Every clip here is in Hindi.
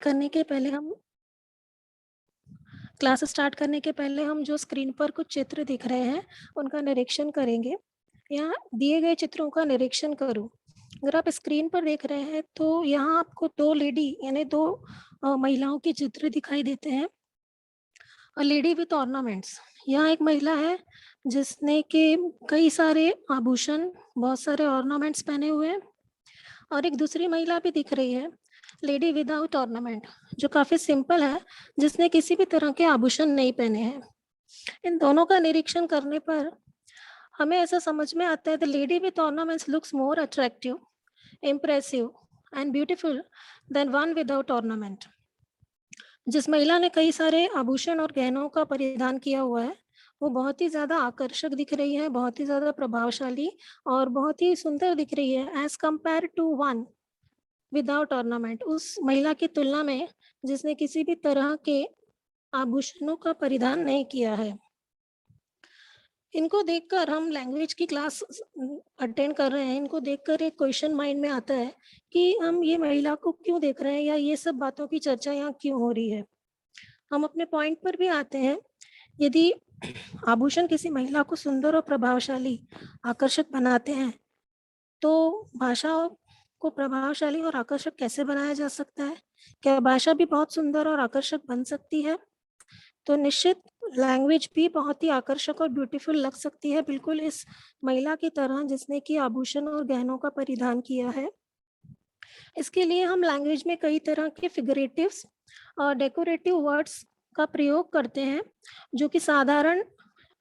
करने के पहले हम क्लास स्टार्ट करने के पहले हम जो स्क्रीन पर कुछ चित्र दिख रहे हैं, उनका निरीक्षण करेंगे। यहाँ दिए गए चित्रों का निरीक्षण करो। अगर आप स्क्रीन पर देख रहे हैं, तो यहाँ आपको 2 लेडी यानी 2 महिलाओं के चित्र दिखाई देते हैं। A lady with ornaments. यहाँ एक महिला है, जिसने कि कई सारे आभूषण, बहुत सारे ऑर्नामेंट्स पहने हुए हैं और एक दूसरी महिला भी दिख रही है, लेडी विदाउट ऑर्नामेंट, जो काफ़ी सिंपल है, जिसने किसी भी तरह के आभूषण नहीं पहने हैं। इन दोनों का निरीक्षण करने पर हमें ऐसा समझ में आता है, the lady with ornaments looks more attractive, impressive and beautiful then one without ornament. जिस महिला ने कई सारे आभूषण और गहनों का परिधान किया हुआ है, वो बहुत ही ज़्यादा आकर्षक दिख रही है, बहुत ही ज़्यादा प्रभावशाली और बहुत ही सुंदर दिख रही है as compare to one without ornament, उस महिला की तुलना में जिसने किसी भी तरह के आभूषणों का परिधान नहीं किया है। इनको देखकर हम लैंग्वेज की क्लास अटेंड कर रहे हैं, इनको देखकर एक क्वेश्चन माइंड में आता है कि हम ये महिला को क्यों देख रहे हैं या ये सब बातों की चर्चा यहाँ क्यों हो रही है। हम अपने पॉइंट पर भी आते हैं। यदि आभूषण किसी महिला को सुंदर और प्रभावशाली, आकर्षक बनाते हैं, तो भाषा को प्रभावशाली और आकर्षक कैसे बनाया जा सकता है? क्या भाषा भी बहुत सुंदर और आकर्षक बन सकती है? तो निश्चित लैंग्वेज भी बहुत ही आकर्षक और ब्यूटीफुल लग सकती है, बिल्कुल इस महिला की तरह जिसने कि आभूषण और गहनों का परिधान किया है। इसके लिए हम लैंग्वेज में कई तरह के फिगरेटिव्स और डेकोरेटिव वर्ड्स का प्रयोग करते हैं, जो कि साधारण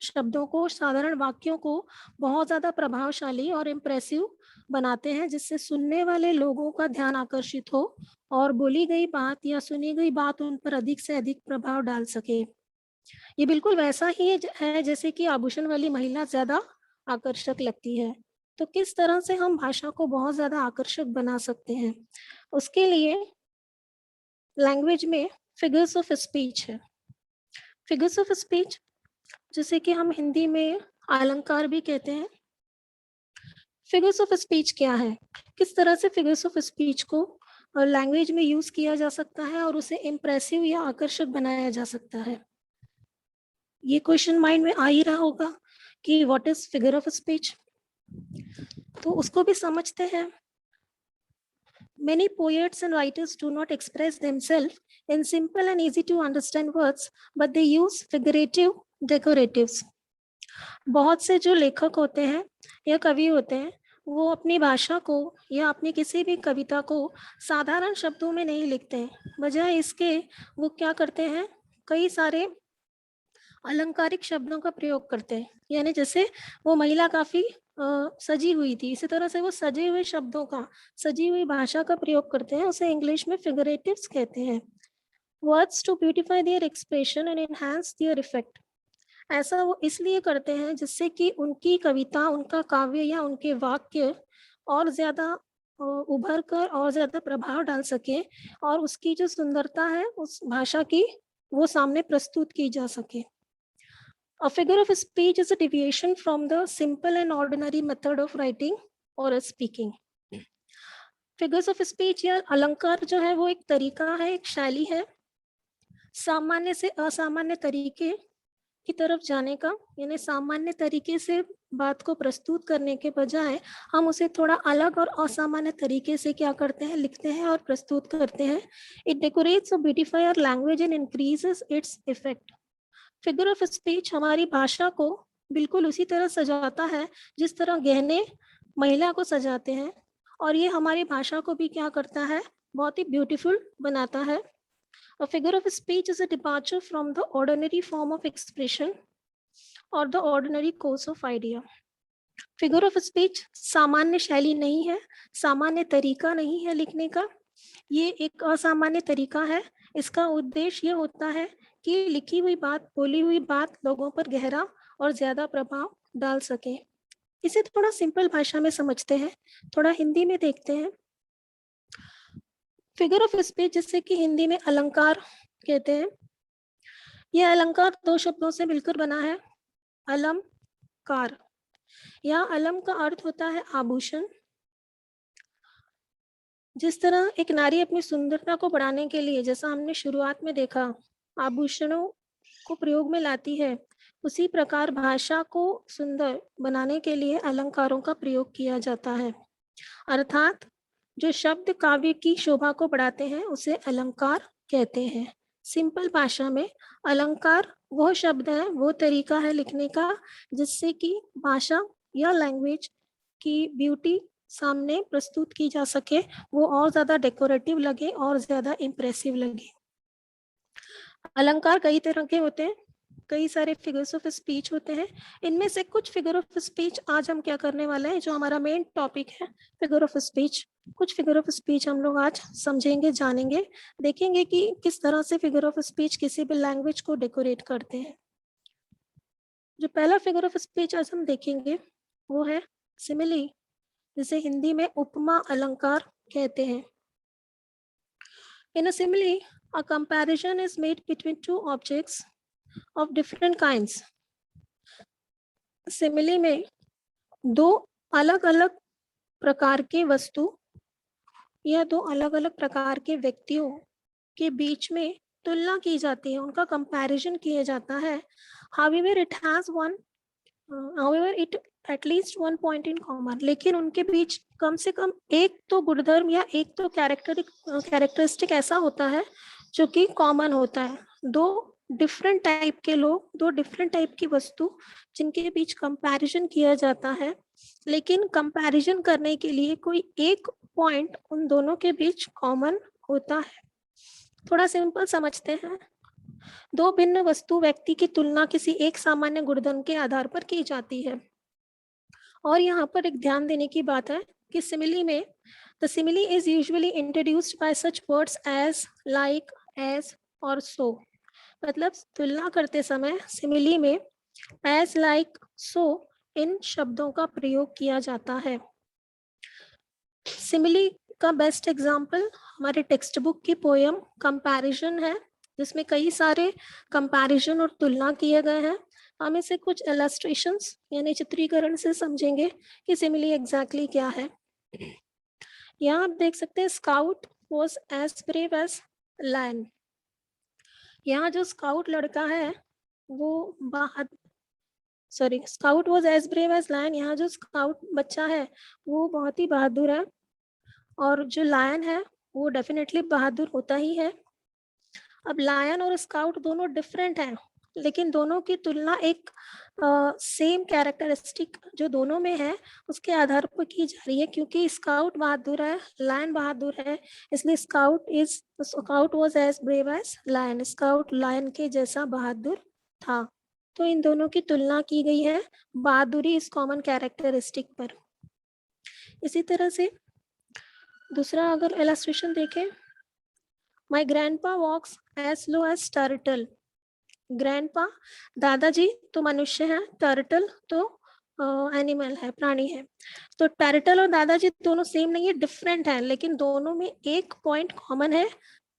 शब्दों को, साधारण वाक्यों को बहुत ज़्यादा प्रभावशाली और इम्प्रेसिव बनाते हैं, जिससे सुनने वाले लोगों का ध्यान आकर्षित हो और बोली गई बात या सुनी गई बात उन पर अधिक से अधिक प्रभाव डाल सके। ये बिल्कुल वैसा ही है जैसे कि आभूषण वाली महिला ज़्यादा आकर्षक लगती है। तो किस तरह से हम भाषा को बहुत ज़्यादा आकर्षक बना सकते हैं? उसके लिए लैंग्वेज में फिगर्स ऑफ स्पीच है। फिगर्स ऑफ स्पीच, जिसे कि हम हिंदी में अलंकार भी कहते हैं। फिगर्स ऑफ स्पीच क्या है? किस तरह से फिगर्स ऑफ स्पीच को लैंग्वेज में यूज़ किया जा सकता है और उसे इम्प्रेसिव या आकर्षक बनाया जा सकता है? ये क्वेश्चन माइंड में आ ही रहा होगा कि what is figure of speech? तो उसको भी समझते हैं। Many poets and writers do not express themselves in simple and easy to understand words, but they use figurative decoratives. बहुत से जो लेखक होते हैं या कवि होते हैं, वो अपनी भाषा को या अपनी किसी भी कविता को साधारण शब्दों में नहीं लिखते हैं। बजाय इसके वो क्या करते हैं, कई सारे अलंकारिक शब्दों का प्रयोग करते हैं। यानी जैसे वो महिला काफ़ी सजी हुई थी, इसी तरह से वो सजे हुए शब्दों का, सजी हुई भाषा का प्रयोग करते हैं, उसे इंग्लिश में फिगरेटिव्स कहते हैं। Words to beautify their expression and enhance their effect. ऐसा वो इसलिए करते हैं जिससे कि उनकी कविता, उनका काव्य या उनके वाक्य और ज़्यादा उभर कर और ज़्यादा प्रभाव डाल सकें और उसकी जो सुंदरता है उस भाषा की, वो सामने प्रस्तुत की जा सके। A figure of speech is a deviation from the simple and ordinary method of writing or speaking. Figures of speech या अलंकार जो है वो एक तरीका है, एक शैली है, सामान्य से असामान्य तरीके की तरफ जाने का। यानी सामान्य तरीके से बात को प्रस्तुत करने के बजाय हम उसे थोड़ा अलग और असामान्य तरीके से क्या करते हैं, लिखते हैं और प्रस्तुत करते हैं। इट डेकोरेट्स और beautify our language and increases its effect. Figure of speech हमारी भाषा को बिल्कुल उसी तरह सजाता है जिस तरह गहने महिला को सजाते हैं, और ये हमारी भाषा को भी क्या करता है, बहुत ही ब्यूटीफुल बनाता है। A figure of speech is a departure from the ordinary form of expression or the ordinary course of idea. Figure of speech सामान्य शैली नहीं है, सामान्य तरीका नहीं है लिखने का, ये एक असामान्य तरीका है। इसका उद्देश्य ये होता है कि लिखी हुई बात, बोली हुई बात लोगों पर गहरा और ज़्यादा प्रभाव डाल सके। इसे थोड़ा सिंपल भाषा में समझते हैं, थोड़ा हिंदी में देखते हैं। फिगर ऑफ स्पीच, जिससे कि हिंदी में अलंकार कहते हैं, यह अलंकार 2 शब्दों से मिलकर बना है, अलमकार। यहाँ अलम का अर्थ होता है आभूषण जिस तरह एक नारी अपनी सुंदरता को बढ़ाने के लिए, जैसा हमने शुरुआत में देखा, आभूषणों को प्रयोग में लाती है, उसी प्रकार भाषा को सुंदर बनाने के लिए अलंकारों का प्रयोग किया जाता है। अर्थात जो शब्द काव्य की शोभा को बढ़ाते हैं उसे अलंकार कहते हैं। सिंपल भाषा में अलंकार वो शब्द है, वो तरीका है लिखने का जिससे कि भाषा या लैंग्वेज की ब्यूटी सामने प्रस्तुत की जा सके, वो और ज्यादा डेकोरेटिव लगे और ज्यादा इंप्रेसिव लगे। अलंकार कई तरह के होते हैं, कई सारे फिगर्स ऑफ स्पीच होते हैं। इनमें से कुछ फिगर ऑफ स्पीच आज हम क्या करने वाले हैं, जो हमारा मेन टॉपिक है फिगर ऑफ स्पीच, कुछ फिगर ऑफ स्पीच हम लोग आज समझेंगे, जानेंगे, देखेंगे कि किस तरह से फिगर ऑफ स्पीच किसी भी लैंग्वेज को डेकोरेट करते हैं। जो पहला फिगर ऑफ स्पीच आज हम देखेंगे वो है सिमिली, जिसे हिंदी में उपमा अलंकार कहते हैं। इन अ simile, a comparison is made between two objects of different kinds. Simile में दो अलग अलग प्रकार के वस्तु या दो अलग अलग प्रकार के व्यक्तियों के बीच में तुलना की जाती है, उनका कंपैरिजन किया जाता है। However, it has one, however it at least one point in common. लेकिन उनके बीच कम से कम एक तो गुणधर्म या एक तो कैरेक्टरिस्टिक ऐसा होता है जो कि कॉमन होता है। दो डिफरेंट टाइप के लोग, दो डिफरेंट टाइप की वस्तु जिनके बीच कंपैरिजन किया जाता है, लेकिन कंपैरिजन करने के लिए कोई एक पॉइंट उन दोनों के बीच कॉमन होता है। थोड़ा सिंपल समझते हैं। दो भिन्न वस्तु व्यक्ति की तुलना किसी एक सामान्य गुणधर्म के आधार पर की जाती है। और यहाँ पर एक ध्यान देने की बात है कि सिमिली में the simile is usually introduced by such words as, like, as और सो। मतलब तुलना करते समय सिमिली में एज, लाइक, सो इन शब्दों का प्रयोग किया जाता है। सिमिली का बेस्ट एग्जाम्पल हमारे टेक्स्ट बुक की पोयम कंपैरिजन है, जिसमें कई सारे कंपैरिजन और तुलना किए गए हैं। हम इसे कुछ इलस्ट्रेशंस यानी चित्रीकरण से समझेंगे कि सिमिली एग्जैक्टली क्या है। यहाँ आप देख सकते हैं scout was as brave as lion. यहाँ जो स्काउट लड़का है वो scout was as brave as lion, यहाँ जो स्काउट बच्चा है वो बहुत ही बहादुर है, और जो लायन है वो डेफिनेटली बहादुर होता ही है। अब लायन और स्काउट दोनों डिफरेंट हैं, लेकिन दोनों की तुलना एक सेम कैरेक्टरिस्टिक जो दोनों में है उसके आधार पर की जा रही है, क्योंकि स्काउट बहादुर है, लायन बहादुर है, इसलिए scout was as brave as lion, scout lion के जैसा बहादुर था। तो इन दोनों की तुलना की गई है बहादुरी इस कॉमन कैरेक्टरिस्टिक पर। इसी तरह से दूसरा अगर इलस्ट्रेशन देखें, my grandpa walks as slow as turtle. Grandpa दादाजी तो मनुष्य है, टर्टल तो एनिमल है, प्राणी है। तो टर्टल और दादाजी दोनों सेम नहीं है, डिफरेंट है, लेकिन दोनों में एक पॉइंट कॉमन है,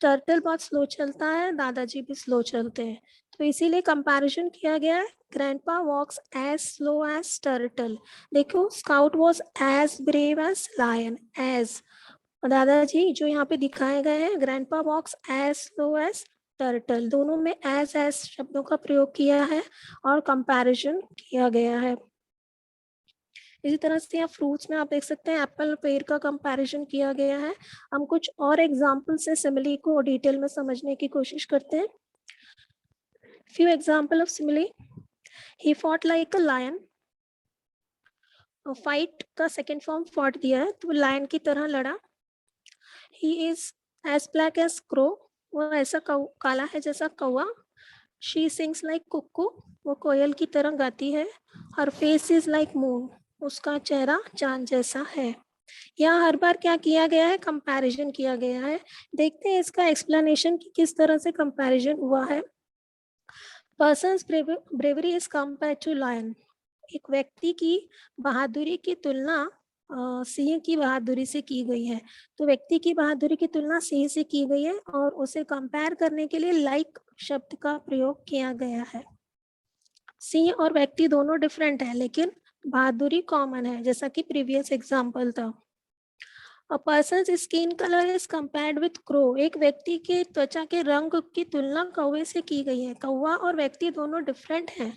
टर्टल बहुत स्लो चलता है, दादाजी भी स्लो चलते हैं। तो इसीलिए कंपैरिजन किया गया है, grandpa walks as slow as turtle. देखो scout was as brave as lion, as दादाजी जो यहाँ पे दिखाए गए हैं, grandpa walks as slow as turtle, दोनों में एज शब्दों का प्रयोग किया है और कंपैरिजन किया गया है। इसी तरह से यहाँ फ्रूट्स में आप देख सकते हैं एप्पल पेड़ का कंपैरिजन किया गया है। हम कुछ और एग्जाम्पल से सिमिली को डिटेल में समझने की कोशिश करते हैं। Few example of simile, he fought like a lion. Fight का सेकेंड फॉर्म फॉट दिया है, तो लायन की तरह लड़ा। He is as black as crow, वो ऐसा काला है जैसा कौवा। शी सिंग्स लाइक कुक्कू, वो कोयल की तरह गाती है। हर फेस इज लाइक मून, उसका चेहरा चांद जैसा है। यहाँ हर बार क्या किया गया है, कंपैरिजन किया गया है। देखते हैं इसका एक्सप्लेनेशन कि किस तरह से कंपैरिजन हुआ है। Persons bravery is compared to lion, एक व्यक्ति की बहादुरी की तुलना सिंह की बहादुरी से की गई है। तो व्यक्ति की बहादुरी की तुलना सिंह से की गई है और उसे कंपेयर करने के लिए लाइक शब्द का प्रयोग किया गया है। सिंह और व्यक्ति दोनों डिफरेंट है, लेकिन बहादुरी कॉमन है, जैसा कि प्रीवियस एग्जाम्पल था। A person's skin colour is compared with crow. एक व्यक्ति के त्वचा के रंग की तुलना कौवे से की गई है। कौवा और व्यक्ति दोनों डिफरेंट हैं,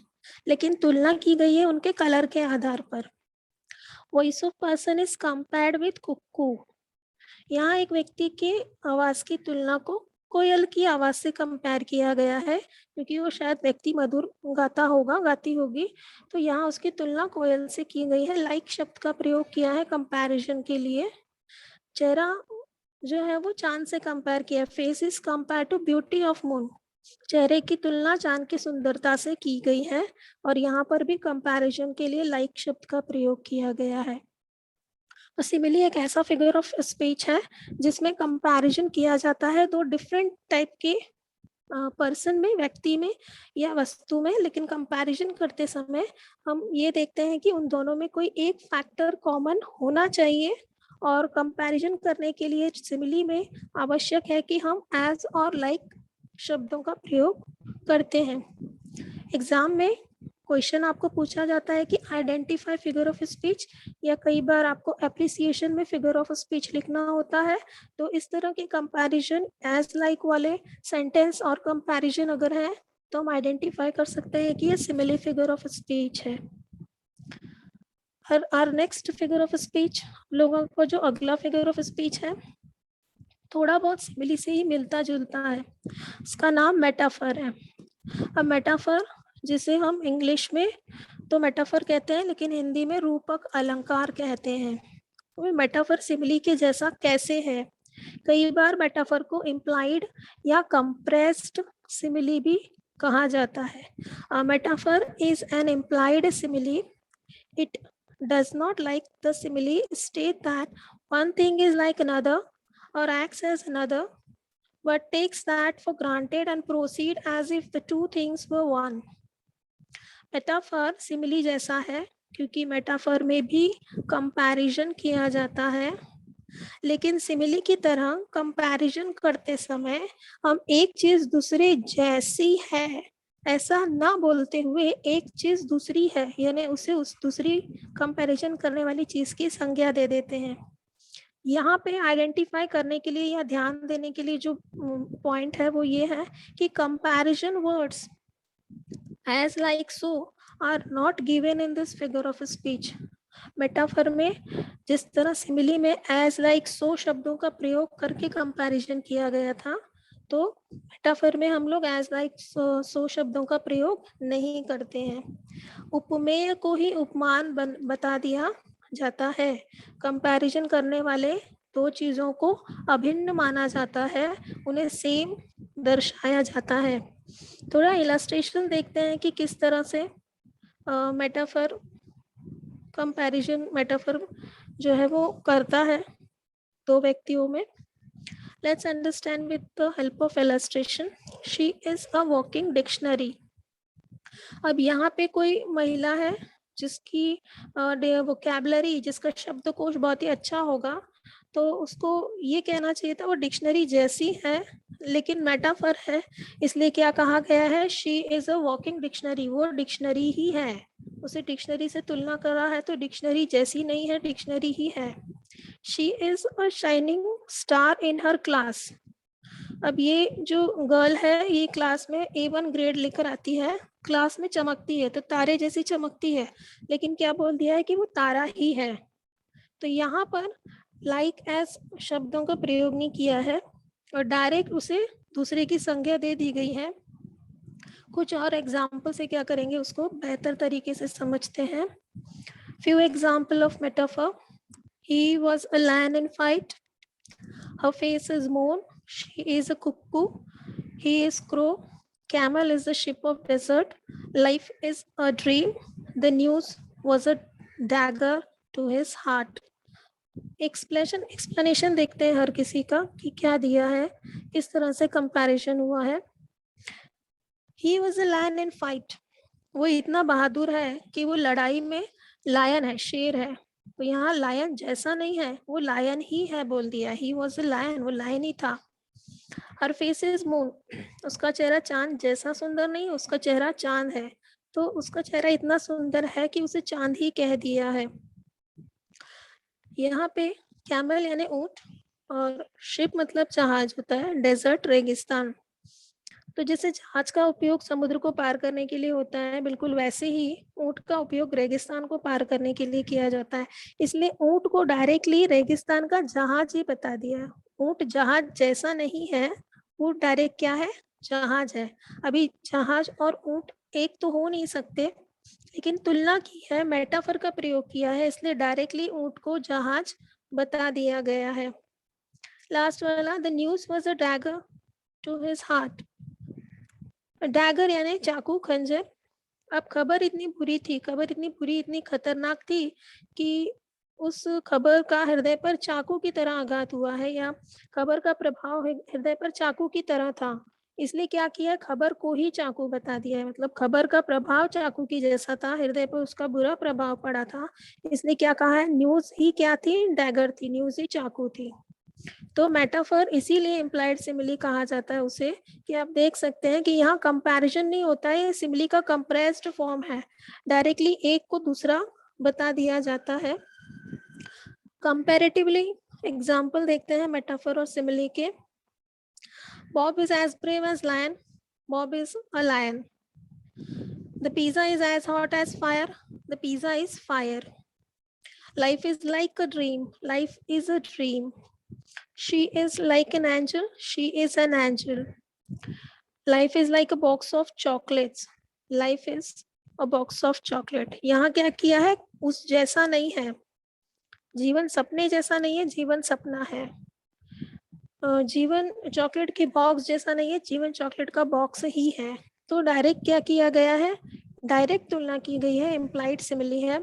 लेकिन तुलना की गई है उनके कलर के आधार पर। Voice of person is compared with cuckoo. यहाँ एक व्यक्ति के आवाज की तुलना को कोयल की आवाज से कंपेयर किया गया है, क्योंकि वो शायद व्यक्ति मधुर गाता होगा, गाती होगी, तो यहाँ उसकी तुलना कोयल से की गई है। लाइक शब्द का प्रयोग किया है कंपैरिजन के लिए। चेहरा जो है वो चांद से कंपेयर किया। Face is compare to beauty of moon. चेहरे की तुलना चांद की सुंदरता से की गई है, और यहाँ पर भी कंपैरिजन के लिए लाइक शब्द का प्रयोग किया गया है। सिमिली एक ऐसा फिगर ऑफ स्पीच है जिसमें कंपैरिजन किया जाता है दो डिफरेंट टाइप के पर्सन में, व्यक्ति में या वस्तु में, लेकिन कंपैरिजन करते समय हम ये देखते हैं कि उन दोनों में कोई एक फैक्टर कॉमन होना चाहिए, और कंपैरिजन करने के लिए सिमिली में आवश्यक है कि हम एज और लाइक शब्दों का प्रयोग करते हैं। एग्जाम में क्वेश्चन आपको पूछा जाता है कि आइडेंटिफाई फिगर ऑफ स्पीच, या कई बार आपको अप्रिसिएशन में फिगर ऑफ स्पीच लिखना होता है। तो इस तरह के कंपैरिजन एज लाइक वाले सेंटेंस और कंपैरिजन अगर है तो हम आइडेंटिफाई कर सकते हैं कि ये सिमिली फिगर ऑफ स्पीच है। और नेक्स्ट फिगर ऑफ स्पीच, लोगों को जो अगला फिगर ऑफ स्पीच है थोड़ा बहुत सिमिली से ही मिलता जुलता है। उसका नाम मेटाफर है। अब मेटाफर, जिसे हम इंग्लिश में तो मेटाफर कहते हैं, लेकिन हिंदी में रूपक अलंकार कहते हैं। तो मेटाफर सिमिली के जैसा कैसे है? कई बार मेटाफर को इम्प्लाइड या कंप्रेस्ड सिमिली भी कहा जाता है। Metaphor is an implied simile. It does not, like the simile, state that one thing is like another or acts as another, but takes that for granted and proceed as if the two things were one. Metaphor simile जैसा है क्योंकि मेटाफर में भी कंपैरिजन किया जाता है, लेकिन सिमिली की तरह कंपैरिजन करते समय हम एक चीज दूसरे जैसी है ऐसा ना बोलते हुए एक चीज दूसरी है यानी उसे उस दूसरी कंपैरिजन करने वाली चीज की संज्ञा दे देते हैं। यहाँ पे आइडेंटिफाई करने के लिए या ध्यान देने के लिए जो पॉइंट है वो ये है कि comparison words as like so are not given in this figure of speech. Metaphor में जिस तरह सिमिली में as like so शब्दों का प्रयोग करके कंपैरिजन किया गया था, तो मेटाफर में हम लोग as like so शब्दों का प्रयोग नहीं करते हैं। उपमेय को ही उपमान बता दिया जाता है। कंपैरिजन करने वाले दो चीजों को अभिन्न माना जाता है, उन्हें सेम दर्शाया जाता है। थोड़ा इलस्ट्रेशन देखते हैं कि किस तरह से मेटाफर कंपैरिजन मेटाफर जो है वो करता है दो व्यक्तियों में। Let's understand with the help of illustration. She is a walking dictionary. अब यहाँ पे कोई महिला है जिसकी वोकैबुलरी, जिसका शब्दकोश बहुत ही अच्छा होगा, तो उसको ये कहना चाहिए था वो डिक्शनरी जैसी है, लेकिन मेटाफर है इसलिए क्या कहा गया है, she is a walking dictionary. वो डिक्शनरी ही है, उसे डिक्शनरी से तुलना करा है तो डिक्शनरी जैसी नहीं है, डिक्शनरी ही है। She is a shining star in her class. अब ये जो गर्ल है ये क्लास में A1 ग्रेड लेकर आती है, क्लास में चमकती है तो तारे जैसी चमकती है, लेकिन क्या बोल दिया है कि वो तारा ही है। तो यहाँ पर लाइक एज शब्दों का प्रयोग नहीं किया है और डायरेक्ट उसे दूसरे की संज्ञा दे दी गई है। कुछ और एग्जाम्पल से क्या करेंगे उसको बेहतर तरीके से समझते हैं। Few example of metaphor. He was a lion in fight, her face is moon, she is a cuckoo, he is crow, camel is the ship of desert, life is a dream, the news was a dagger to his heart. Explanation देखते हैं हर किसी का कि क्या दिया है, किस तरह से कंपैरिजन हुआ है। He was a lion in fight. वो इतना बहादुर है कि वो लड़ाई में लायन है, शेर है। तो यहाँ लायन जैसा नहीं है, वो लायन ही है बोल दिया। He was a lion, वो लायन ही था। Her face is moon. उसका चेहरा चांद जैसा सुंदर नहीं, उसका चेहरा चांद है। तो उसका चेहरा इतना सुंदर है कि उसे चांद ही कह दिया है। यहाँ पे कैमल यानी ऊंट, और शिप मतलब जहाज होता है, डेजर्ट रेगिस्तान। तो जैसे जहाज का उपयोग समुद्र को पार करने के लिए होता है, बिल्कुल वैसे ही ऊंट का उपयोग रेगिस्तान को पार करने के लिए किया जाता है। इसलिए ऊंट को डायरेक्टली रेगिस्तान का जहाज ही बता दिया है। ऊंट जहाज जैसा नहीं है, ऊंट डायरेक्ट क्या है, जहाज है। अभी जहाज और ऊंट एक तो हो नहीं सकते, लेकिन तुलना की है, मेटाफर का प्रयोग किया है, इसलिए डायरेक्टली ऊंट को जहाज बता दिया गया है। लास्ट वाला, the news was a dagger to his heart. Dagger यानी चाकू, खंजर। अब खबर इतनी बुरी थी, खबर इतनी बुरी, इतनी खतरनाक थी कि उस खबर का हृदय पर चाकू की तरह आघात हुआ है, या खबर का प्रभाव हृदय पर चाकू की तरह था। इसलिए क्या किया, खबर को ही चाकू बता दिया है। मतलब खबर का प्रभाव चाकू की जैसा था, हृदय पर उसका बुरा प्रभाव पड़ा था, इसलिए क्या कहा है, न्यूज ही क्या थी, डैगर थी, न्यूज ही चाकू थी। तो मेटाफर इसीलिए इम्प्लाइड सिमिली कहा जाता है उसे, कि आप देख सकते हैं कि यहाँ कंपैरिजन नहीं होता है, ये सिमिली का कंप्रेस्ड फॉर्म है, डायरेक्टली एक को दूसरा बता दिया जाता है। कंपैरेटिवली एग्जाम्पल देखते हैं मेटाफर और सिमिली के। Bob is as brave as lion. Bob is a lion. The pizza is as hot as fire. The pizza is fire. Life is like a dream. Life is a dream. She is like an angel. She is an angel. Life is like a box of chocolates. Life is a box of chocolate. यहाँ क्या किया है, उस जैसा नहीं है, जीवन सपने जैसा नहीं है, जीवन सपना है। जीवन चॉकलेट के बॉक्स जैसा नहीं है, जीवन चॉकलेट का बॉक्स ही है। तो डायरेक्ट क्या किया गया है, डायरेक्ट तुलना की गई है, इम्प्लाइड सिमिली है।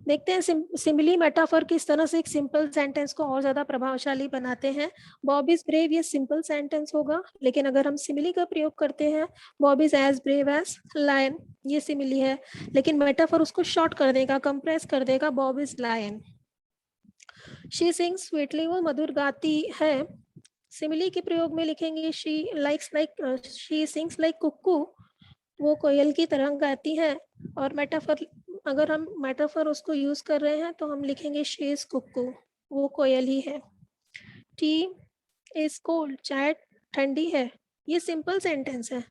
देखते हैं सिमिली मेटाफर किस तरह से एक सिंपल सेंटेंस को और ज्यादा प्रभावशाली बनाते हैं। बॉब इज ब्रेव, ये सिंपल सेंटेंस होगा, लेकिन अगर हम सिमिली का प्रयोग करते हैं, Bob is as brave as lion, ये सिमिली है, लेकिन मेटाफर उसको शॉर्ट कर देगा, कंप्रेस कर देगा, Bob is lion. She sings sweetly, वो मधुर गाती है। सिमिली के प्रयोग में लिखेंगे she likes like, she sings like cuckoo, वो कोयल की तरह गाती है। और मेटाफर, अगर हम मेटाफर उसको यूज कर रहे हैं तो हम लिखेंगे शी इज कुक्कू, वो कोयल ही है। टी इज कोल्ड, चाय ठंडी है, ये सिंपल सेंटेंस है,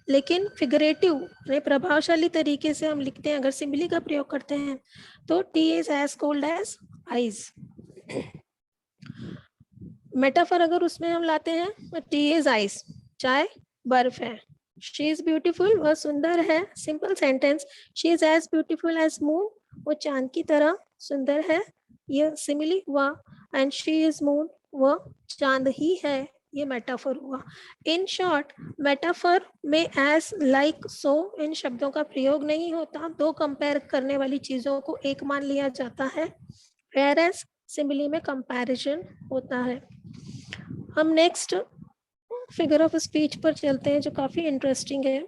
लेकिन फिगरेटिव प्रभावशाली तरीके से हम लिखते हैं, अगर सिमिली का प्रयोग करते हैं तो tea is as cold as ice. Metaphor अगर उसमें हम लाते हैं, टी इज आइस, चाय बर्फ है। शी इज ब्यूटीफुल, वह सुंदर है, simple sentence, she is as beautiful as moon, वो चांद की तरह सुंदर है, यह सिमिली हुआ। एंड शी इज मून, वह चांद ही है, ये मेटाफर हुआ। इन शॉर्ट, मेटाफर में एज लाइक सो इन शब्दों का प्रयोग नहीं होता, दो कंपेयर करने वाली चीजों को एक मान लिया जाता है, whereas सिमिली में कंपैरिजन होता है। हम नेक्स्ट फिगर ऑफ स्पीच पर चलते हैं, जो काफी इंटरेस्टिंग है।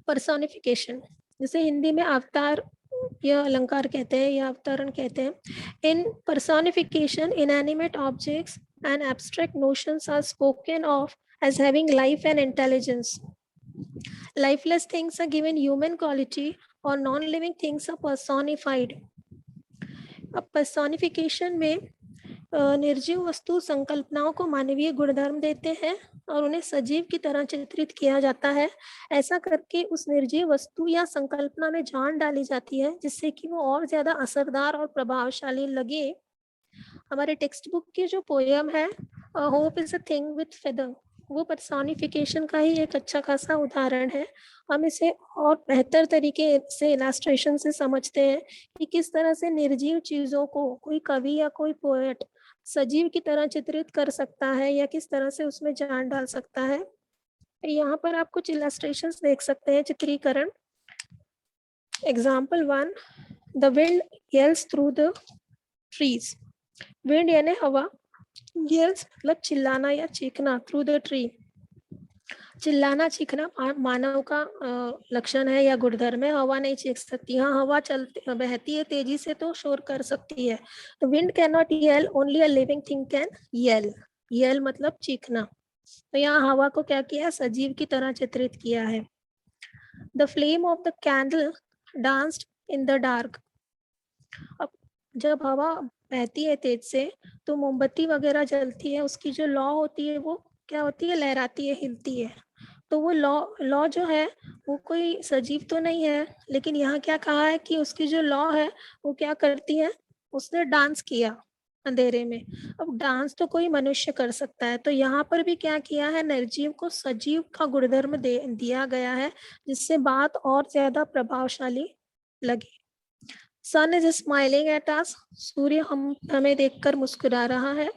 पर्सोनिफिकेशन, जिसे हिंदी में अवतार या अलंकार कहते हैं या अवतरण कहते हैं। In personification, inanimate objects and abstract notions are spoken of as having life and intelligence. Lifeless things are given human quality, or non-living things are personified. अब पर्सोनिफिकेशन में निर्जीव वस्तु संकल्पनाओं को मानवीय गुणधर्म देते हैं और उन्हें सजीव की तरह चित्रित किया जाता है। ऐसा करके उस निर्जीव वस्तु या संकल्पना में जान डाली जाती है, जिससे कि वो और ज्यादा असरदार और प्रभावशाली लगे। हमारे टेक्स्ट बुक की जो पोयम है, hope is a thing with feather, वो पर्सोनिफिकेशन का ही एक अच्छा खासा उदाहरण है। हम इसे और बेहतर तरीके से इलास्ट्रेशन से समझते हैं कि किस तरह से निर्जीव चीजों को कोई कवि या कोई पोएट सजीव की तरह चित्रित कर सकता है, या किस तरह से उसमें जान डाल सकता है। यहाँ पर आप कुछ इलास्ट्रेशंस देख सकते हैं, चित्रीकरण। Example 1, the wind येल्स through the trees. Wind यानी हवा, येल्स मतलब चिल्लाना या चीखना, थ्रू द ट्री, चिल्लाना चीखना मानव का लक्षण है या गुणधर्म है। हवा नहीं चीख सकती, हाँ हवा चलती बहती है तेजी से तो शोर कर सकती है। तो wind can not yell, only a living thing can yell. Yell मतलब चीखना। तो यहाँ हवा को क्या किया, सजीव की तरह चित्रित किया है। The flame of the candle danced in the dark. अब जब हवा बहती है तेज से, तो मोमबत्ती वगैरह जलती है, उसकी जो लौ होती है वो क्या होती है, लहराती है, हिलती है। तो वो लौ लौ जो है वो कोई सजीव तो नहीं है, लेकिन यहाँ क्या कहा है कि उसकी जो लौ है वो क्या करती है, उसने डांस किया अंधेरे में। अब डांस तो कोई मनुष्य कर सकता है, तो यहाँ पर भी क्या किया है, निर्जीव को सजीव का गुणधर्म दिया गया है, जिससे बात और ज्यादा प्रभावशाली लगी। सन इज स्माइलिंग एट अस, सूर्य हमें देखकर मुस्कुरा रहा है।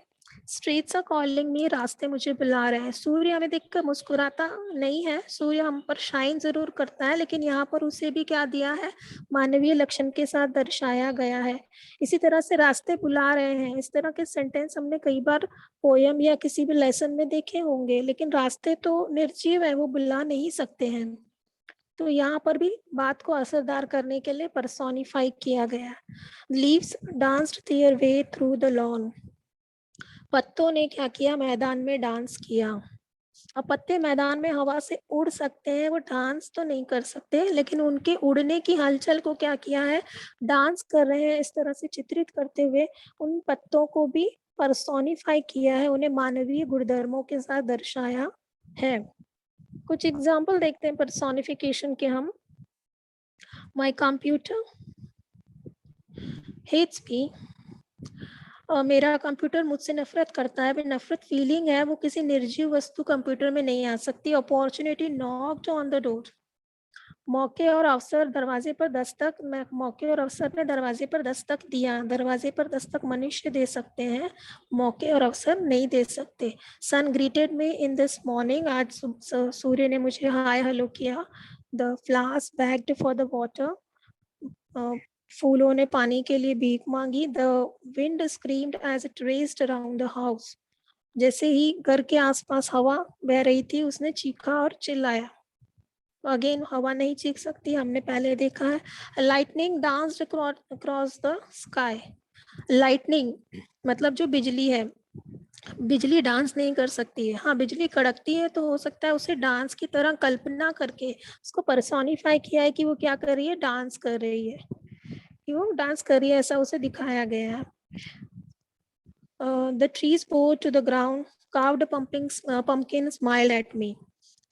स्ट्रीट्स आर कॉलिंग मी, रास्ते मुझे बुला रहे हैं। सूर्य हमें देखकर मुस्कुराता नहीं है, सूर्य हम पर शाइन जरूर करता है, लेकिन यहाँ पर उसे भी क्या दिया है, मानवीय लक्षण के साथ दर्शाया गया है। इसी तरह से रास्ते बुला रहे हैं, इस तरह के सेंटेंस हमने कई बार पोयम या किसी भी लेसन में देखे होंगे, लेकिन रास्ते तो निर्जीव है, वो बुला नहीं सकते हैं। तो यहाँ पर भी बात को असरदार करने के लिए पर्सोनिफाई किया गया। Leaves danced their way through the lawn, पत्तों ने क्या किया, मैदान में डांस किया। अब पत्ते मैदान में हवा से उड़ सकते हैं, वो डांस तो नहीं कर सकते, लेकिन उनके उड़ने की हलचल को क्या किया है, डांस कर रहे हैं, इस तरह से चित्रित करते हुए उन पत्तों को भी पर्सोनिफाई किया है, उन्हें मानवीय गुणधर्मों के साथ दर्शाया है। कुछ एग्जाम्पल देखते हैं पर्सोनिफिकेशन के हम। माई कंप्यूटर हेट्स मी, मेरा कंप्यूटर मुझसे नफरत करता है। नफरत फीलिंग है, वो किसी निर्जीव वस्तु कंप्यूटर में नहीं आ सकती। Opportunity knocked on the door, मौके और अवसर दरवाजे पर दस्तक, मौके और अवसर ने दरवाजे पर दस्तक दिया। दरवाजे पर दस्तक मनुष्य दे सकते हैं, मौके और अवसर नहीं दे सकते। Sun greeted me in this morning, आज सूर्य ने मुझे हाय हेलो किया। The flowers begged for the water, फूलों ने पानी के लिए भीख मांगी। The wind screamed as it raced around the house, जैसे ही घर के आसपास हवा बह रही थी उसने चीखा और चिल्लाया। अगेन हवा नहीं चीख सकती, हमने पहले देखा है। Lightning danced across the sky, lightning मतलब जो बिजली है, बिजली डांस नहीं कर सकती है। हाँ, बिजली कड़कती है तो हो सकता है उसे डांस की तरह कल्पना करके उसको पर्सोनिफाई किया है कि वो क्या कर रही है, डांस कर रही है, कि वो डांस कर रही है, ऐसा उसे दिखाया गया है। The trees bowed to the ground, carved pumpkin smiled at me,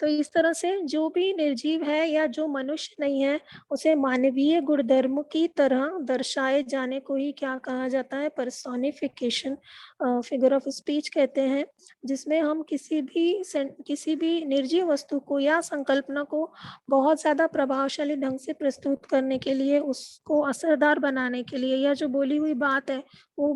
तो इस तरह से जो भी निर्जीव है या जो मनुष्य नहीं है, उसे मानवीय गुणधर्म की तरह दर्शाए जाने को ही क्या कहा जाता है, पर्सोनिफिकेशन, फिगर ऑफ स्पीच कहते हैं, जिसमें हम किसी भी निर्जीव वस्तु को या संकल्पना को बहुत ज़्यादा प्रभावशाली ढंग से प्रस्तुत करने के लिए, उसको असरदार बनाने के लिए, या जो बोली हुई बात है वो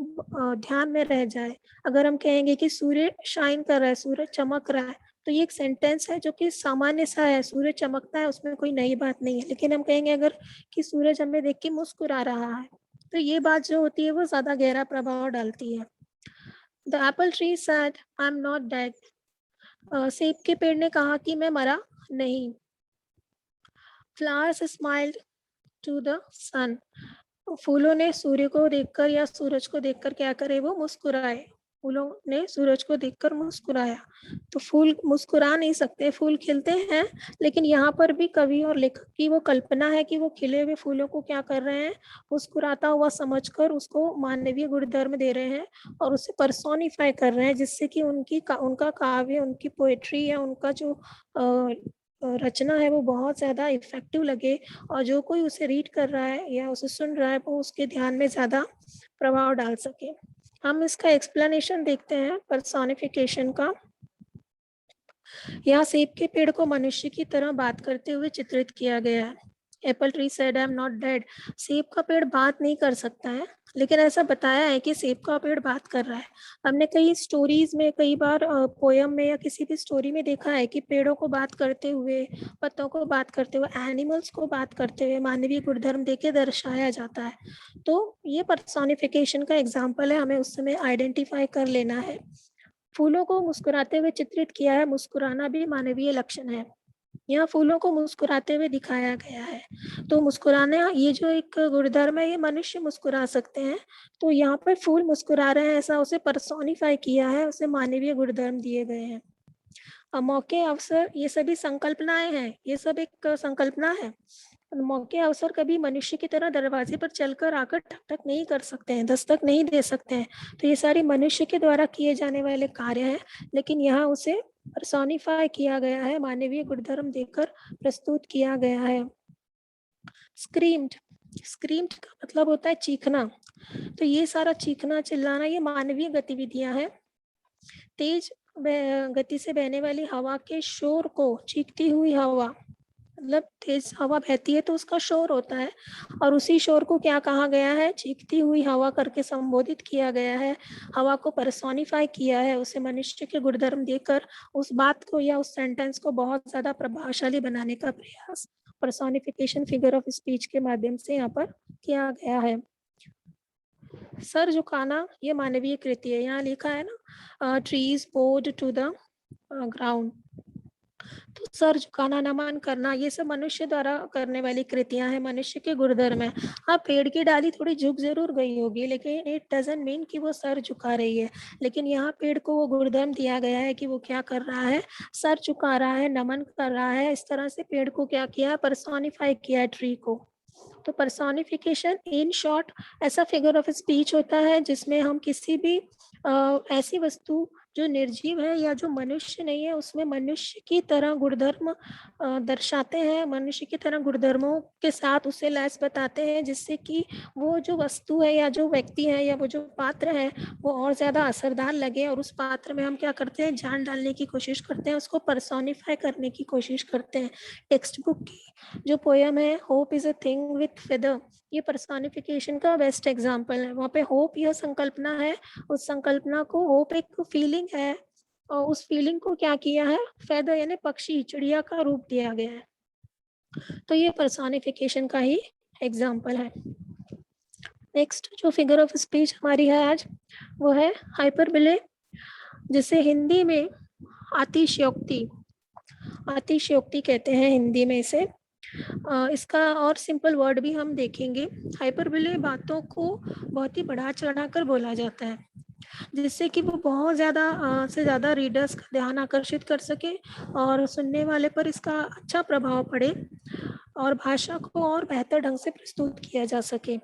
ध्यान में रह जाए। अगर हम कहेंगे कि सूर्य शाइन कर रहा है, सूर्य चमक रहा है, तो ये एक सेंटेंस है जो कि सामान्य सा है, सूरज चमकता है, उसमें कोई नई बात नहीं है। लेकिन हम कहेंगे अगर कि सूरज हमें देख के मुस्कुरा रहा है, तो ये बात जो होती है वो ज्यादा गहरा प्रभाव डालती है। The Apple tree said I am not dead, सेब के पेड़ ने कहा कि मैं मरा नहीं। फ्लावर्स स्माइल्ड टू द सन, फूलों ने सूर्य को देखकर या सूरज को देखकर क्या करे, वो मुस्कुराए। फूलों ने सूरज को देखकर मुस्कुराया। तो फूल मुस्कुरा नहीं सकते, फूल खिलते हैं, लेकिन यहाँ पर भी कवि और लेखक की वो कल्पना है कि वो खिले हुए फूलों को क्या कर रहे हैं, मुस्कुराता हुआ समझकर उसको मानवीय गुणधर्म दे रहे हैं और उसे पर्सोनिफाई कर रहे हैं, जिससे कि उनका काव्य, उनकी पोएट्री या उनका जो रचना है वो बहुत ज़्यादा इफेक्टिव लगे, और जो कोई उसे रीड कर रहा है या उसे सुन रहा है वो उसके ध्यान में ज़्यादा प्रभाव डाल सके। हम इसका एक्सप्लेनेशन देखते हैं पर्सोनिफिकेशन का। यहाँ सेब के पेड़ को मनुष्य की तरह बात करते हुए चित्रित किया गया है। Apple tree said I am not dead, सेब का पेड़ बात नहीं कर सकता है, लेकिन ऐसा बताया है कि सेब का पेड़ बात कर रहा है। हमने कई स्टोरीज में, कई बार पोयम में या किसी भी स्टोरी में देखा है कि पेड़ों को बात करते हुए, पत्तों को बात करते हुए, एनिमल्स को बात करते हुए मानवीय गुणधर्म देके दर्शाया जाता है। तो ये पर्सोनिफिकेशन का एग्जाम्पल है, हमें उस समय आइडेंटिफाई कर लेना है। फूलों को मुस्कुराते हुए चित्रित किया है, मुस्कुराना भी मानवीय लक्षण है। यहाँ फूलों को मुस्कुराते हुए दिखाया गया है। तो मुस्कुराना ये जो एक गुणधर्म है, ये मनुष्य मुस्कुरा सकते हैं, तो यहाँ पर फूल मुस्कुरा रहे हैं, ऐसा उसे पर्सोनिफाई किया है, उसे मानवीय गुणधर्म दिए गए हैं। मौके अवसर ये सभी संकल्पनाएं हैं, ये सब एक संकल्पना है। मौके अवसर कभी मनुष्य की तरह दरवाजे पर चलकर आकर ठक ठक नहीं कर सकते हैं, दस्तक नहीं दे सकते हैं। तो ये सारी मनुष्य के द्वारा किए जाने वाले कार्य हैं, लेकिन यहाँ उसे पर्सोनिफाई किया गया है, मानवीय गुणधर्म देकर प्रस्तुत किया गया है। स्क्रीम्ड, स्क्रीम्ड का मतलब होता है चीखना। तो ये सारा चीखना चिल्लाना ये मानवीय गतिविधियां हैं। तेज गति से बहने वाली हवा के शोर को चीखती हुई हवा, मतलब तेज हवा बहती है तो उसका शोर होता है, और उसी शोर को क्या कहा गया है, चीखती हुई हवा करके संबोधित किया गया है। हवा को पर्सोनिफाई किया है, उसे मनुष्य के गुणधर्म देकर उस बात को या उस सेंटेंस को बहुत ज्यादा प्रभावशाली बनाने का प्रयास पर्सोनिफिकेशन फिगर ऑफ स्पीच के माध्यम से यहाँ पर किया गया है। सर झुकाना ये मानवीय कृति है। यहाँ लिखा है ना, trees bowed to the ground. तो सर झुकाना, नमन करना, ये सब मनुष्य द्वारा करने वाली कृतियां हैं, मनुष्य के गुणधर्म है। हाँ, पेड़ की डाली थोड़ी झुक जरूर गई होगी, लेकिन इट डजंट मीन कि वो सर झुका रही है। लेकिन यहाँ पेड़ को वो गुणधर्म दिया गया है कि वो क्या कर रहा है, सर झुका रहा है, नमन कर रहा है। इस तरह से पेड़ को क्या किया, पर्सोनिफाई किया है, ट्री को। तो पर्सोनिफिकेशन इन शॉर्ट ऐसा फिगर ऑफ स्पीच होता है जिसमें हम किसी भी ऐसी वस्तु जो निर्जीव है या जो मनुष्य नहीं है, उसमें मनुष्य की तरह गुणधर्म दर्शाते हैं, मनुष्य की तरह गुणधर्मों के साथ उसे लैस बताते हैं, जिससे कि वो जो वस्तु है या जो व्यक्ति है या वो जो पात्र है वो और ज्यादा असरदार लगे। और उस पात्र में हम क्या करते हैं, जान डालने की कोशिश करते हैं, उसको पर्सोनिफाई करने की कोशिश करते हैं। टेक्स्ट बुक की जो पोयम है hope is a thing with feather, ये पर्सोनिफिकेशन का बेस्ट एग्जाम्पल है। वहाँ पे होप यह संकल्पना है, उस संकल्पना को, होप एक फीलिंग है, और उस फीलिंग को क्या किया है, फेदर यानी पक्षी, चिड़िया का रूप दिया गया है। तो ये पर्सोनिफिकेशन का ही एग्जाम्पल है। नेक्स्ट जो फिगर ऑफ स्पीच हमारी है आज, वो है हाइपरबोले, जिसे हिंदी में अतिशयोक्ति, अतिशयोक्ति कहते हैं हिंदी में इसे। इसका और सिंपल वर्ड भी हम देखेंगे। हाइपरबोले बातों को बहुत ही बढ़ा चढ़ा कर बोला जाता है, जिससे कि वो बहुत ज़्यादा से ज़्यादा रीडर्स का ध्यान आकर्षित कर सके और सुनने वाले पर इसका अच्छा प्रभाव पड़े और भाषा को और बेहतर ढंग से प्रस्तुत किया जा सके।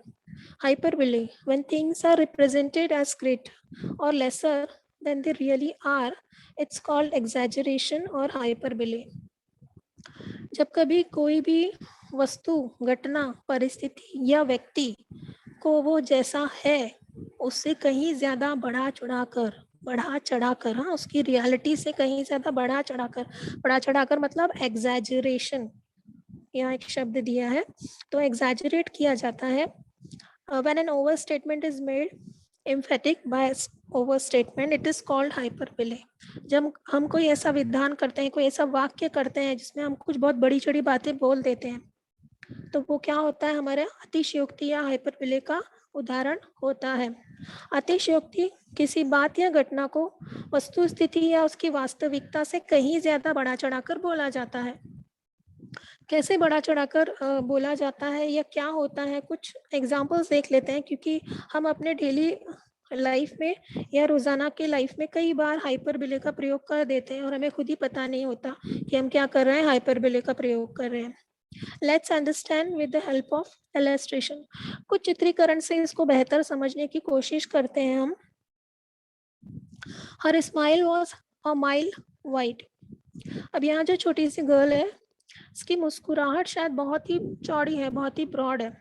Hyperbole, when things are represented as great or lesser than they really are, it's called exaggeration और hyperbole। जब कभी कोई भी वस्तु, घटना, परिस्थिति या व्यक्ति को वो जैसा है उससे कहीं ज्यादा बढ़ा चढ़ाकर, हाँ, उसकी रियलिटी से कहीं ज्यादा बढ़ा चढ़ाकर मतलब एग्जैजरेशन, यहाँ एक शब्द दिया है, तो एग्जैजरेट किया जाता है। When an over statement is made emphatic by overstatement, it is called hyperbole। जब हम कोई ऐसा विधान करते हैं, कोई ऐसा वाक्य करते हैं जिसमें हम कुछ बहुत बड़ी चढ़ी बातें बोल देते हैं, तो वो क्या होता है, हमारे अतिशयोक्ति या हाइपरबोले का उदाहरण होता है। अतिशयोक्ति किसी बात या घटना को वस्तु स्थिति या उसकी वास्तविकता से कहीं ज्यादा बढ़ा चढ़ाकर बोला जाता है। कैसे बढ़ा चढ़ाकर बोला जाता है या क्या होता है, कुछ एग्जांपल्स देख लेते हैं, क्योंकि हम अपने डेली लाइफ में या रोजाना के लाइफ में कई बार हाइपरबोले का प्रयोग कर देते हैं और हमें खुद ही पता नहीं होता कि हम क्या कर रहे हैं, हाइपरबोले का प्रयोग कर रहे हैं। Let's understand with the help of illustration. कुछ चित्रीकरण से इसको बेहतर समझने की कोशिश करते हैं हम। Her smile was a mile wide. अब यहाँ जो छोटी सी गर्ल है, इसकी मुस्कुराहट शायद बहुत ही चौड़ी है, बहुत ही ब्रॉड है।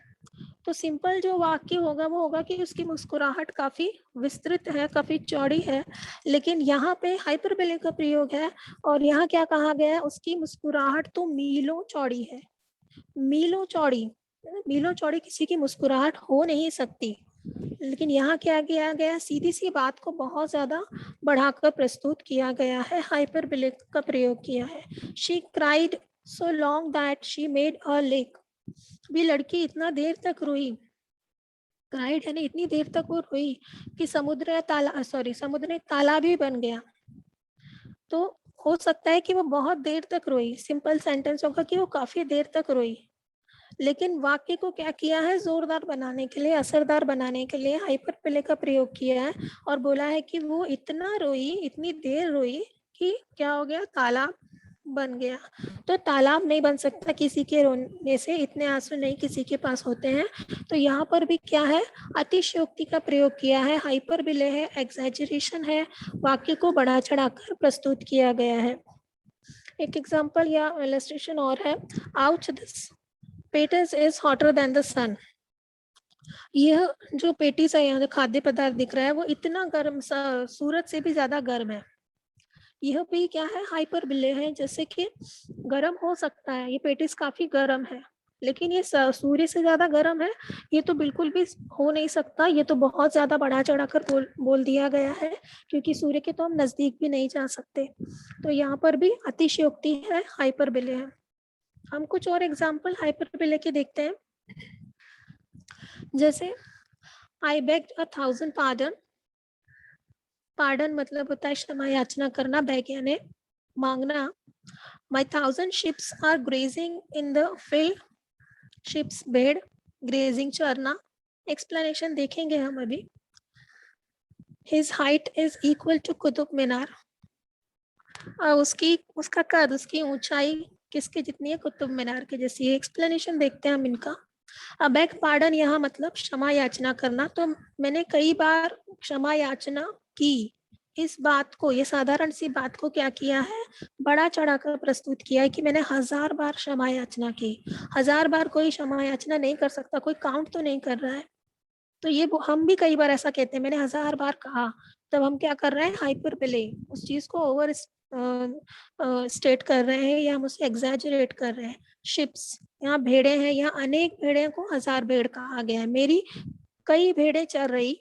तो सिंपल जो वाक्य होगा वो होगा कि उसकी मुस्कुराहट काफी विस्तृत है, काफी चौड़ी है। लेकिन यहाँ पे हाइपरबोले का प्रयोग है और यहाँ क्या कहा गया है, उसकी मुस्कुराहट तो मीलों चौड़ी है। मीलों चौड़ी, मीलों चौड़ी किसी की मुस्कुराहट हो नहीं सकती, लेकिन यहाँ क्या किया गया, सीधी सी बात को बहुत ज्यादा बढ़ाकर प्रस्तुत किया गया है, हाइपरबोले का प्रयोग किया है। She cried so long that she made a lake. भी लड़की इतना देर तक रोई, क्राइड यानी इतनी देर तक वो रोई कि समुद्र एक तालाब भी बन गया। तो हो सकता है कि वो बहुत देर तक रोई, सिंपल सेंटेंस होगा कि वो काफी देर तक रोई, लेकिन वाक्य को क्या किया है, जोरदार बनाने के लिए, असरदार बनाने के लिए हाइपरबोले का प्रयोग किया है और बोला है कि वो इतना रोई, इतनी देर रोई कि क्या हो गया, तालाब बन गया। तो तालाब नहीं बन सकता किसी के रोने से, इतने आंसू नहीं किसी के पास होते हैं। तो यहाँ पर भी क्या है, अतिशयोक्ति का प्रयोग किया है, हाइपरबिले है, एग्जैजरेशन है, वाक्य को बढ़ा चढ़ाकर प्रस्तुत किया गया है। एक एग्जांपल या इलस्ट्रेशन और है, ouch this patties is hotter than the sun. यह जो पेटिस है, यहाँ जो खाद्य पदार्थ दिख रहा है, वो इतना गर्म, सूरज से भी ज्यादा गर्म है। यह भी क्या है, हाइपरबिले है, जैसे कि गर्म हो सकता है, ये पेटिस काफी गर्म है, लेकिन ये सूर्य से ज्यादा गर्म है, ये तो बिल्कुल भी हो नहीं सकता। ये तो बहुत ज्यादा बढ़ा चढ़ाकर बोल दिया गया है, क्योंकि सूर्य के तो हम नजदीक भी नहीं जा सकते। तो यहाँ पर भी अतिशयोक्ति है, हाइपरबिले है। हम कुछ और एग्जाम्पल हाइपरबिले के देखते हैं, जैसे आई बेग्ड 1000 पार्डन। पार्डन मतलब होता है क्षमा याचना करना, बेग यानी मांगना। My 1000 ships are grazing in the field. Ships भेड़, grazing चरना। Explanation देखेंगे हम अभी। His height is equal to Qutub Minar. उसका कद, उसकी ऊंचाई किसके जितनी है, कुतुब मीनार के जैसी है। एक्सप्लेनेशन देखते हैं हम इनका। बेग पार्डन यहाँ मतलब क्षमा याचना करना। तो मैंने कई बार क्षमा याचना की, इस बात को, ये साधारण सी बात को क्या किया है, बड़ा चढ़ाकर प्रस्तुत किया है कि मैंने 1000 बार क्षमा याचना की। 1000 बार कोई क्षमा याचना नहीं कर सकता, कोई काउंट तो नहीं कर रहा है। तो ये हम भी कई बार ऐसा कहते हैं, मैंने 1000 बार कहा, तब हम क्या कर रहे हैं, हाइपरबिले, उस चीज को ओवर स्टेट कर रहे हैं, या हम उसे एग्जैजरेट कर रहे हैं। शिप्स, यहाँ भेड़े हैं, यहाँ अनेक भेड़े को 1000 भेड़ कहा गया है। मेरी कई भेड़े चल रही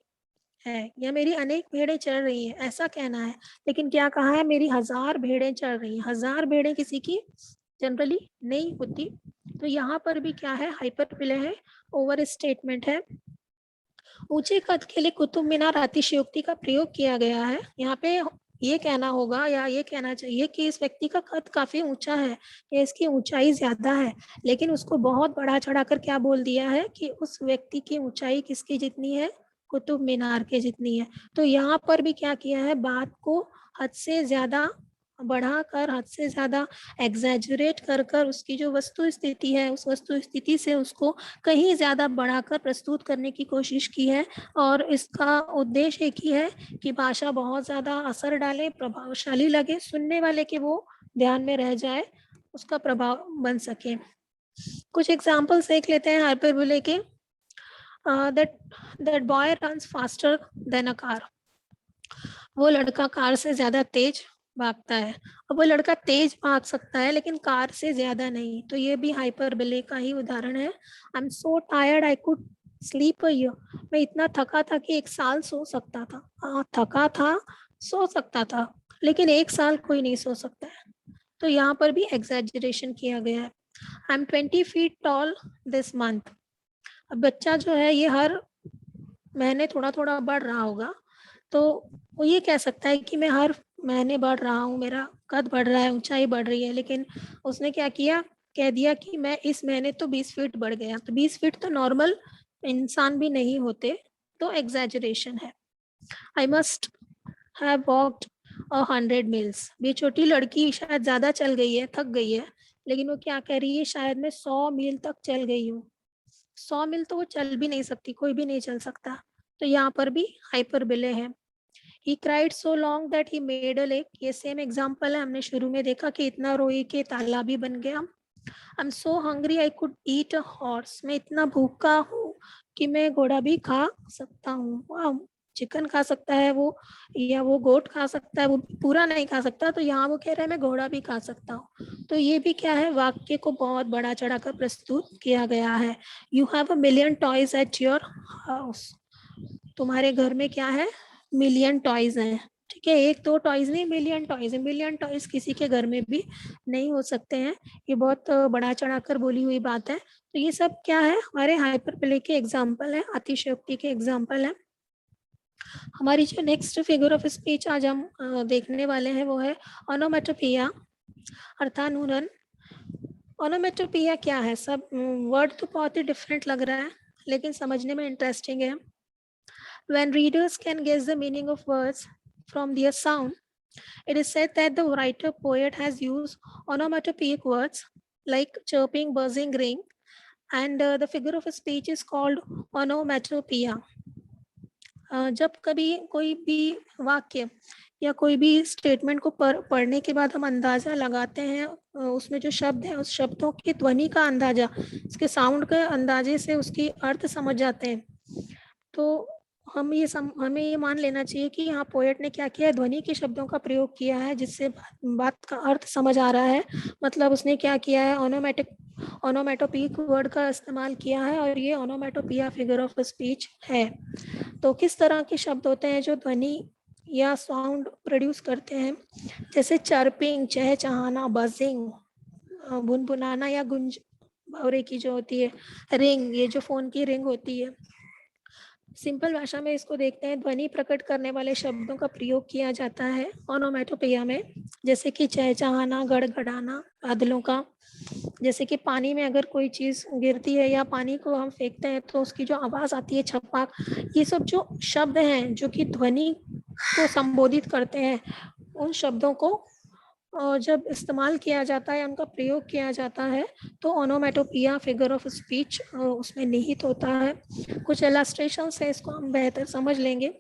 है, या मेरी अनेक भेड़ें चल रही है, ऐसा कहना है। लेकिन क्या कहा है, मेरी 1000 भेड़ें चल रही हैं। 1000 भेड़ें किसी की जनरली नहीं होती। तो यहाँ पर भी क्या है, हाइपरबिले है, ओवर स्टेटमेंट है। ऊंचे कद के लिए कुतुब मीनार अतिशयोक्ति का प्रयोग किया गया है। यहाँ पे ये कहना होगा, या ये कहना चाहिए कि इस व्यक्ति का कद काफी ऊंचा है, या इसकी ऊंचाई ज्यादा है, लेकिन उसको बहुत बढ़ा चढ़ाकर क्या बोल दिया है कि उस व्यक्ति की ऊंचाई किसकी जितनी है, कुतुब मीनार के जितनी है। तो यहाँ पर भी क्या किया है, बात को हद से ज्यादा बढ़ाकर, हद से ज्यादा एग्जैजरेट कर कर उसकी जो वस्तु स्थिति है, उस वस्तु स्थिति से उसको कहीं ज्यादा बढ़ाकर प्रस्तुत करने की कोशिश की है। और इसका उद्देश्य एक ही है कि भाषा बहुत ज्यादा असर डाले, प्रभावशाली लगे, सुनने वाले के वो ध्यान में रह जाए, उसका प्रभाव बन सके। कुछ एग्जाम्पल्स देख लेते हैं हाइपरबोले के। That boy runs faster than a car. वो लड़का कार से ज्यादा तेज भागता है। अब वो लड़का तेज भाग सकता है, लेकिन कार से ज्यादा नहीं। तो ये भी हाइपरबोले का ही उदाहरण है। I am so tired I could sleep a year. मैं इतना थका था कि 1 साल सो सकता था। हाँ, थका था, सो सकता था, लेकिन 1 साल कोई नहीं सो सकता है। तो यहाँ पर भी एग्जैजरेशन किया गया है। I am 20 feet tall this month. अब बच्चा जो है, ये हर महीने थोड़ा थोड़ा बढ़ रहा होगा, तो वो ये कह सकता है कि मैं हर महीने बढ़ रहा हूँ, मेरा कद बढ़ रहा है, ऊंचाई बढ़ रही है। लेकिन उसने क्या किया, कह दिया कि मैं इस महीने तो 20 फीट बढ़ गया। तो 20 फीट तो नॉर्मल इंसान भी नहीं होते, तो एग्जैजरेशन है। I must have walked 100 meals. ये छोटी लड़की शायद ज्यादा चल गई है, थक गई है, लेकिन वो क्या कह रही है, शायद मैं 100 मील तक चल गई हूँ। 100 मील तो वो चल भी नहीं सकती, कोई भी नहीं चल सकता। तो यहाँ पर भी हाइपरबिले है। He cried so long that he made a lake. ये सेम एग्जाम्पल है, हमने शुरू में देखा कि इतना रोई कि तालाब ही बन गया। I'm so hungry I could eat a horse. मैं इतना भूखा हूँ कि मैं घोड़ा भी खा सकता हूँ। चिकन खा सकता है वो, या वो गोट खा सकता है, वो पूरा नहीं खा सकता। तो यहाँ वो कह रहा है मैं घोड़ा भी खा सकता हूँ। तो ये भी क्या है, वाक्य को बहुत बड़ा चढ़ाकर प्रस्तुत किया गया है। You have a million toys at your house. तुम्हारे घर में क्या है, मिलियन टॉयज हैं। ठीक है, 1-2 टॉयज नहीं, मिलियन टॉयज है। मिलियन टॉयज किसी के घर में भी नहीं हो सकते हैं। ये बहुत बड़ा चढ़ाकर बोली हुई बात है। तो ये सब क्या है, हमारे हाइपरबोले के एग्जाम्पल है, अतिशयोक्ति के एग्जाम्पल है। हमारी जो नेक्स्ट फिगर ऑफ स्पीच आज हम देखने वाले हैं वो है ओनोमेटोपिया, अर्थानुरण। ओनोमेटोपिया क्या है, सब वर्ड तो बहुत ही डिफरेंट लग रहा है, लेकिन समझने में इंटरेस्टिंग है। When readers can guess the meaning of words from their sound, It is said that the writer poet has used onomatopoeic words like chirping, buzzing, ring, and the figure of speech is called onomatopoeia. जब कभी कोई भी वाक्य या कोई भी स्टेटमेंट को पढ़ने के बाद हम अंदाजा लगाते हैं, उसमें जो शब्द है उस शब्दों की ध्वनि का अंदाजा, उसके साउंड के अंदाजे से उसकी अर्थ समझ जाते हैं, तो हमें ये मान लेना चाहिए कि यहाँ पोएट ने क्या किया है, ध्वनि के शब्दों का प्रयोग किया है जिससे बात का अर्थ समझ आ रहा है। मतलब उसने क्या किया है, ओनोमेटोपिक वर्ड का इस्तेमाल किया है और ये ओनोमेटोपिया फिगर ऑफ स्पीच है। तो किस तरह के शब्द होते हैं जो ध्वनि या साउंड प्रोड्यूस करते हैं, जैसे चर्पिंग, चहचहाना, बजिंग, भुनभुनाना या गुंज भौरे की जो होती है, रिंग, ये जो फोन की रिंग होती है। सिंपल भाषा में इसको देखते हैं, ध्वनि प्रकट करने वाले शब्दों का प्रयोग किया जाता है ओनोमेटोपोइया में, जैसे कि चहचहाना, गड़गड़ाना, बादलों का, जैसे कि पानी में अगर कोई चीज गिरती है या पानी को हम फेंकते हैं तो उसकी जो आवाज आती है, छपाक, ये सब जो शब्द हैं जो कि ध्वनि को संबोधित करते हैं, उन शब्दों को जब इस्तेमाल किया जाता है, उनका प्रयोग किया जाता है, तो ओनोमेटोपिया फिगर ऑफ स्पीच उसमें निहित होता है। कुछ इलस्ट्रेशंस है, इसको हम बेहतर समझ लेंगे।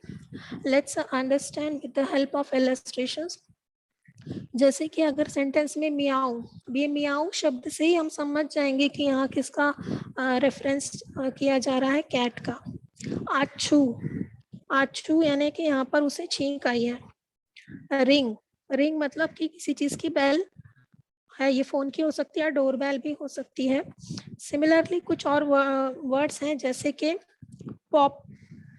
Let's understand with the help of illustrations. जैसे कि अगर सेंटेंस में मियाऊ, ये मियाऊ शब्द से ही हम समझ जाएंगे कि यहाँ किसका रेफरेंस किया जा रहा है, कैट का। आछू, आछू यानी कि यहाँ पर उसे छींक आई है। रिंग, रिंग मतलब कि किसी चीज की बेल है, ये फोन की हो सकती है, डोर बेल भी हो सकती है। सिमिलरली कुछ और वर्ड्स हैं, जैसे कि पॉप,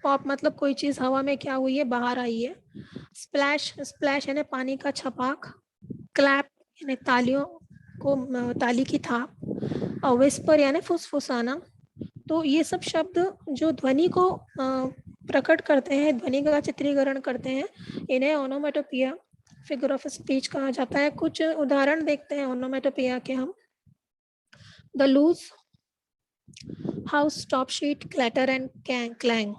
पॉप मतलब कोई चीज हवा में क्या हुई है, बाहर आई है। स्प्लैश, स्प्लैश यानी पानी का छपाक। क्लैप यानी तालियों को, ताली की थाप। और विस्पर यानी फुसफुसाना। तो ये सब शब्द जो ध्वनि को प्रकट करते हैं, ध्वनि का चित्रीकरण करते हैं, इन्हें ओनोमेटोपिया फिगर ऑफ स्पीच कहा जाता है। कुछ उदाहरण देखते हैं ओनोमेटोपिया के हम। The loose house top sheet clatter and clang.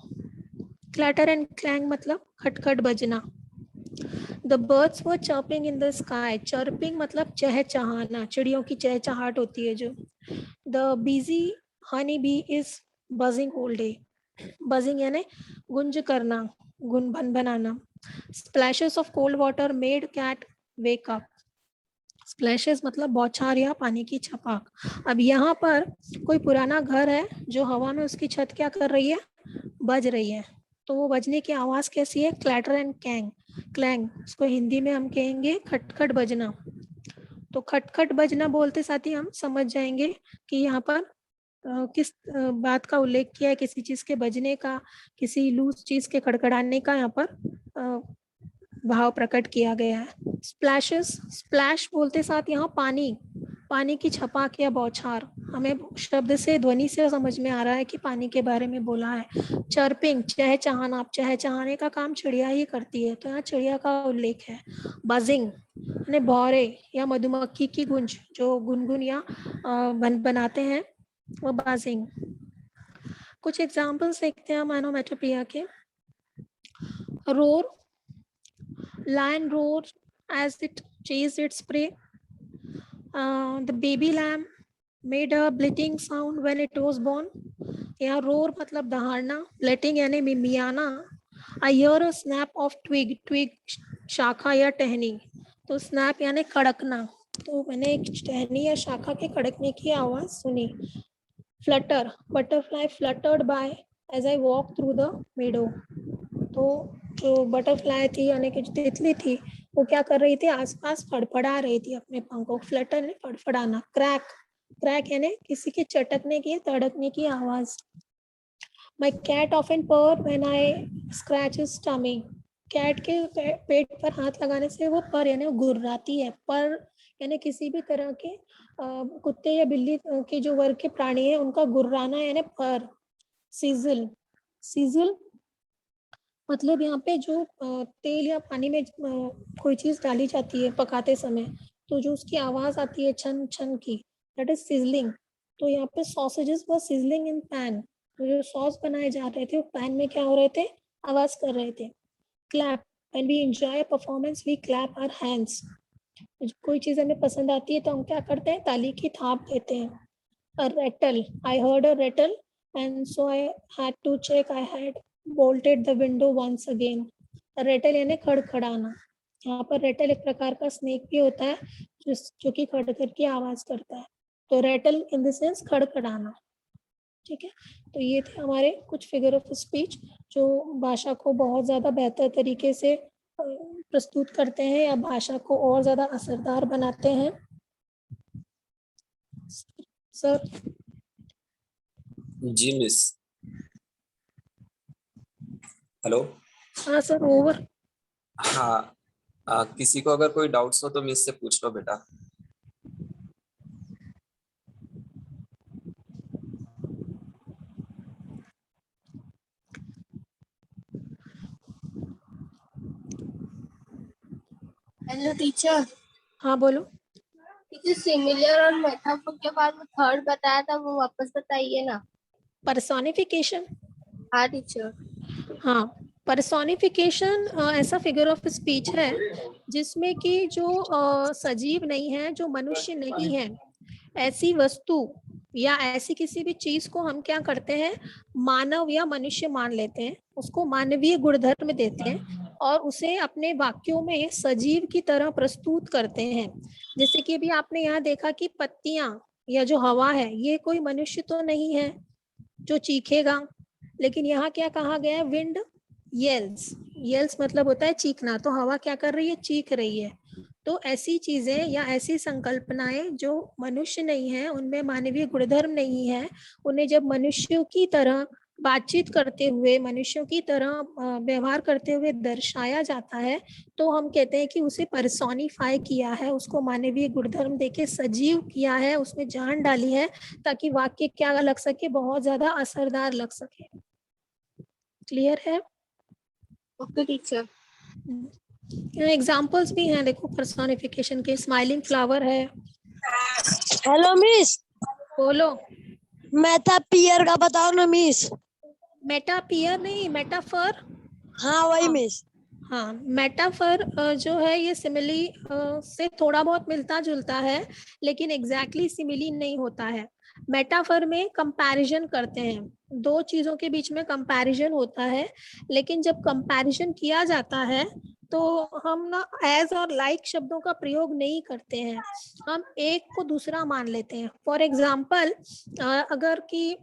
Clatter and clang मतलब खटखट बजना। The birds were chirping in the sky, chirping मतलब चहचहाना, चिड़ियों की चहचहाट होती है जो। The busy honey bee is buzzing whole day, buzzing यानी गुंज करना, गुन भन बनाना। Splashes of cold water made cat wake up, splashes मतलब बौछार या पानी की छपाक। अब यहाँ पर कोई पुराना घर है जो हवा में उसकी छत क्या कर रही है, बज रही है, तो वो बजने की आवाज कैसी है, क्लैटर एंड कैंग क्लैंग, उसको हिंदी में हम कहेंगे खटखट बजना। तो खटखट बजना बोलते साथ ही हम समझ जाएंगे कि यहाँ पर किस बात का उल्लेख किया है, किसी चीज के बजने का, किसी लूज चीज के खड़खड़ाने का यहाँ पर भाव प्रकट किया गया है। स्प्लैशेस, स्प्लैश बोलते साथ यहाँ पानी, पानी की छपाक या बौछार, हमें शब्द से, ध्वनि से समझ में आ रहा है कि पानी के बारे में बोला है। चर्पिंग, चहचहाना, चहचहाने का काम चिड़िया ही करती है, तो यहाँ चिड़िया का उल्लेख है। बजिंग यानी भौरे या मधुमक्खी की गुंज, जो गुनगुन या बनाते हैं, वो बजिंग। कुछ एग्जाम्पल्स देखते हैं हम ओनोमेटोपोइया के। Roar, lion roared as it chased its prey. The baby lamb made a bleating sound when it was born. यहाँ roar मतलब दहाड़ना, bleating यानी मिमियाना। I hear a snap of twig, twig शाखा या टहनी, तो snap यानी कड़कना, तो मैंने एक टहनी या शाखा के कड़कने की आवाज सुनी। Flutter, butterfly fluttered by as I walked through the meadow. तो जो बटरफ्लाई थी यानी कि जो तितली थी, वो क्या कर रही थी, आसपास फड़फड़ा रही थी अपने पंखों। फ्लटर ने फड़फड़ाना। क्रैक, क्रैक यानी किसी के चटकने की, तड़कने की आवाज। My cat often purr when I scratch his tummy, cat के पेट पर हाथ लगाने से वो पर यानी गुर्राती है। पर यानी किसी भी तरह के कुत्ते या बिल्ली के जो वर्ग के प्राणी है उनका गुर्राना यानी पर। सीजल, सीजल मतलब यहाँ पे जो तेल या पानी में कोई चीज डाली जाती है पकाते समय, तो जो उसकी आवाज आती है छन छन की, दैट इज सिजलिंग। तो यहाँ पे सॉसेजेस वर सिजलिंग इन पैन, तो जो सॉस बनाए जा रहे थे वो पैन में क्या हो रहे थे, आवाज कर रहे थे। Clap, When we enjoy a performance, we clap our hands. कोई चीज हमें पसंद आती है तो हम क्या करते हैं, ताली की थाप देते हैं. A rattle. I heard a rattle, and so I had to check. I had bolted the window once again. A rattle यानी खड़खड़ाना. यहाँ पर rattle एक प्रकार का स्नेक भी होता है जो कि खड़खड़ की आवाज करता है. तो rattle in the sense खड़खड़ाना. ठीक है, तो ये थे हमारे कुछ फिगर ऑफ स्पीच जो भाषा को बहुत ज्यादा बेहतर तरीके से प्रस्तुत करते हैं या भाषा को और ज्यादा असरदार बनाते हैं. सर. जी मिस. हेलो. हाँ सर, ओवर. हाँ, किसी को अगर कोई डाउट्स हो तो मिस से पूछ लो बेटा. Hello teacher. हाँ बोलो. टीचर, सिमिलर और मेटाफोर के बाद में थर्ड बताया था, वो वापस बताइए ना. पर्सोनिफिकेशन. हाँ टीचर. हाँ, पर्सोनिफिकेशन ऐसा फिगर ऑफ स्पीच है जिसमें कि जो सजीव नहीं है, जो मनुष्य नहीं है, ऐसी वस्तु या ऐसी किसी भी चीज को हम क्या करते हैं, मानव या मनुष्य मान लेते हैं, उसको मानवीय गुणधर्म देते हैं और उसे अपने वाक्यों में सजीव की तरह प्रस्तुत करते हैं. जैसे कि अभी आपने यहाँ देखा कि पत्तियां या जो हवा है, ये कोई मनुष्य तो नहीं है जो चीखेगा, लेकिन यहाँ क्या कहा गया है, विंड येल्स. येल्स मतलब होता है चीखना, तो हवा क्या कर रही है, चीख रही है. तो ऐसी चीजें या ऐसी संकल्पनाएं जो मनुष्य नहीं है, उनमें मानवीय गुणधर्म नहीं है, उन्हें जब मनुष्यों की तरह बातचीत करते हुए, मनुष्यों की तरह व्यवहार करते हुए दर्शाया जाता है, तो हम कहते हैं कि उसे पर्सोनिफाई किया है, उसको मानवीय गुणधर्म देके सजीव किया है, उसमें जान डाली है, ताकि वाक्य क्या लग सके, बहुत ज्यादा असरदार लग सके. क्लियर है? Okay teacher. एग्जाम्पल्स भी हैं, देखो पर्सोनिफिकेशन के. स्माइलिंग फ्लावर है. हेलो मिस, बोलो. मेटापियर का बताओ ना मिस. मेटापियर नहीं, मेटाफर. हाँ वही मिस. हाँ, मेटाफर जो है ये सिमिली से थोड़ा बहुत मिलता जुलता है, लेकिन एग्जैक्टली सिमिली नहीं होता है. मेटाफर में कंपैरिजन करते हैं, दो चीजों के बीच में कंपैरिजन होता है, लेकिन जब कंपैरिजन किया जाता है तो हम ना एज और लाइक शब्दों का प्रयोग नहीं करते हैं, हम एक को दूसरा मान लेते हैं. फॉर एग्जाम्पल, अगर कि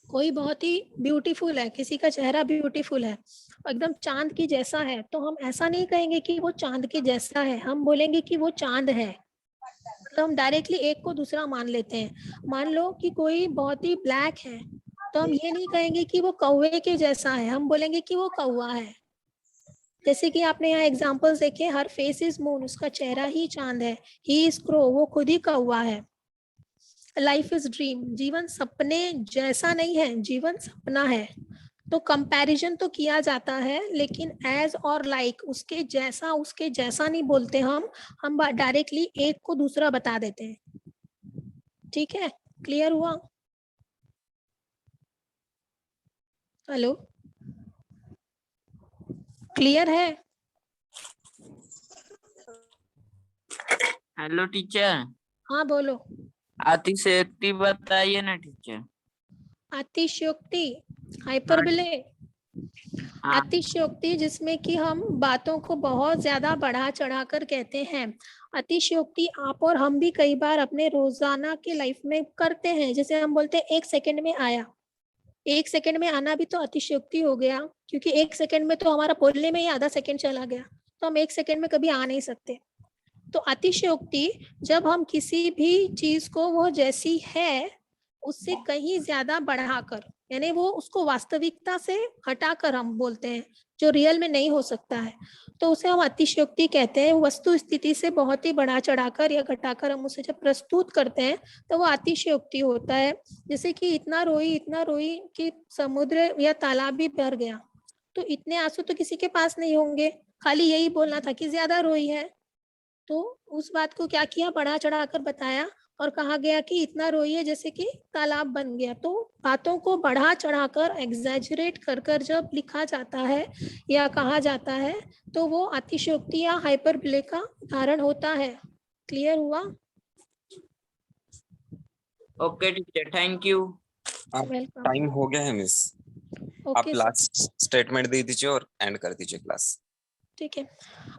कोई बहुत ही ब्यूटीफुल है, किसी का चेहरा ब्यूटीफुल है, एकदम चांद की जैसा है, तो हम ऐसा नहीं कहेंगे कि वो चांद के जैसा है, हम बोलेंगे कि वो चांद है. तो हम डायरेक्टली एक को दूसरा मान लेते हैं. मान लो कि कोई बहुत ही ब्लैक है, तो हम ये नहीं कहेंगे कि वो कौवे के जैसा है, हम बोलेंगे कि वो कौवा है. जैसे कि आपने यहाँ एग्जांपल्स देखे, हर फेस इज मून, उसका चेहरा ही चांद है. ही इज क्रो, वो खुद ही कौवा है. लाइफ इज ड्रीम, जीवन सपने जैसा नहीं है, जीवन सपना है. तो कंपैरिजन तो किया जाता है, लेकिन एज और लाइक, उसके जैसा नहीं बोलते हम डायरेक्टली एक को दूसरा बता देते हैं. ठीक है, क्लियर हुआ? हेलो, क्लियर है? Hello teacher. हाँ बोलो. अतिशयोक्ति बताइए ना टीचर. अतिशयोक्ति, हाइपरबोले. हाँ. अतिशयोक्ति जिसमें कि हम बातों को बहुत ज्यादा बढ़ा चढ़ा कर कहते हैं. अतिशयोक्ति आप और हम भी कई बार अपने रोजाना के लाइफ में करते हैं. जैसे हम बोलते हैं 1 सेकंड में आया. 1 सेकंड में आना भी तो अतिशयोक्ति हो गया, क्योंकि 1 सेकंड में तो हमारा बोलने में ही आधा सेकंड चला गया, तो हम 1 सेकंड में कभी आ नहीं सकते. तो अतिशयोक्ति जब हम किसी भी चीज को वो जैसी है उससे कहीं ज्यादा बढ़ाकर, यानी वो उसको वास्तविकता से हटाकर हम बोलते हैं, जो रियल में नहीं हो सकता है, तो उसे हम अतिशयोक्ति कहते हैं. वस्तु स्थिति से बहुत ही बढ़ा चढ़ाकर या घटाकर हम उसे जब प्रस्तुत करते हैं तो वो अतिशयोक्ति होता है. जैसे कि इतना रोई कि समुद्र या तालाब भी भर गया, तो इतने आंसू तो किसी के पास नहीं होंगे, खाली यही बोलना था कि ज्यादा रोई है, तो उस बात को क्या किया, बढ़ा चढ़ाकर बताया और कहा गया कि इतना रोइए जैसे कि तालाब बन गया। तो बातों को बढ़ा चढ़ाकर एग्जैजरेट कर कर जब लिखा जाता है या कहा जाता है तो वो अतिशयोक्ति या हाइपरबोले का उदाहरण होता है। क्लियर हुआ? Okay teacher, thank you. Welcome. Time हो गया है मिस, आप ओके लास्ट स्टेटमेंट दे दीजिए और एंड कर दीजिए क्लास। ठीक है।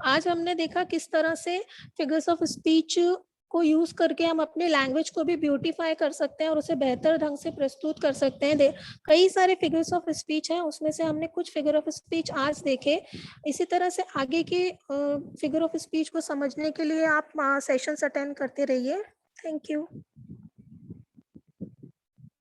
आज हमने देखा किस तरह से फिगर्स ऑफ स्पीच को यूज करके हम अपने लैंग्वेज को भी ब्यूटीफाई कर सकते हैं और उसे बेहतर ढंग से प्रस्तुत कर सकते हैं। कई सारे फिगर्स ऑफ स्पीच हैं, उसमें से हमने कुछ फिगर ऑफ स्पीच आज देखे। इसी तरह से आगे के फिगर ऑफ स्पीच को समझने के लिए आप सेशंस अटेंड करते रहिए। Thank you.